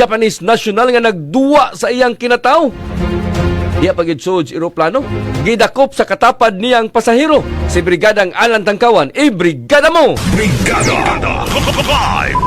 Japanese national nga nagduwa sa iyang kinataw. Diya pagitsod eroplano, gidakop sa katapad niyang pasahero. Si Brigadang Alan Tangkawan, brigada mo! Brigada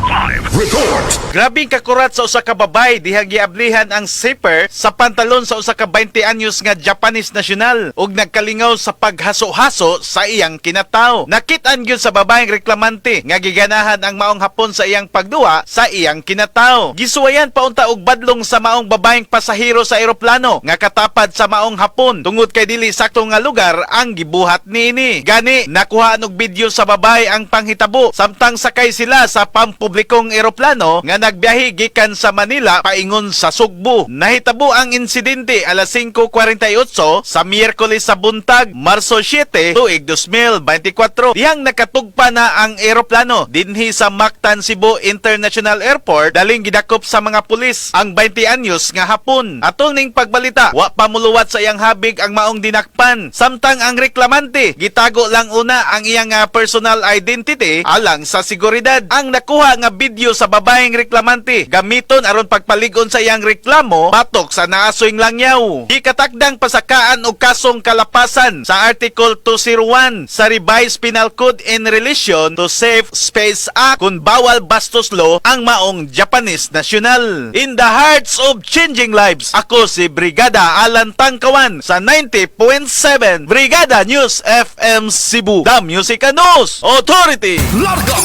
Live Report. Grabing kakurat sa usa ka babay dihang giablihan ang zipper sa pantalon sa usa ka 20 anyos nga Japanese national ug nagkalingaw sa paghaso-haso sa iyang kinataw. Nakit-an gyud sa babayeng reklamante nga giganahan ang maong hapon sa iyang pagduwa sa iyang kinataw. Gisuwayan paunta og badlong sa maong babayeng pasahero sa eroplano nga katapad sa maong hapon tungod kay dili sakto nga lugar ang gibuhat niini. Gani nakuha og video sa babay ang panghitabo samtang sakay sila sa pampublikong eroplano nga nagbiyahe gikan sa Manila paingon sa Sugbo. Nahitabo ang insidente alas 5:48 sa Miyerkules sa buntag, Marso 7, tuig 2024. Dihang nakatugpa na ang eroplano dinhi sa Mactan, Cebu International Airport daling gidakop sa mga pulis ang 20 anyos nga hapon. Atol ning pagbalita, wa pa muluwat sa iyang habig ang maong dinakpan. Samtang ang reklamante gitago lang una ang iyang personal identity alang sa seguridad. Ang nakuha nga video sa babaeng reklamante gamiton aron pagpaligon sa iyang reklamo batok sa naasoyng langyaw. Ikatakdang pasakaan og kasong kalapasan sa Article 201 sa Revised Penal Code in relation to Safe Space Act kung bawal bastos law ang maong Japanese national. In the hearts of changing lives, ako si Brigada Alan Tangkawan sa 90.7 Brigada News FM Cebu, The Music and News Authority. Larga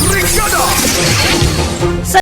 Brigada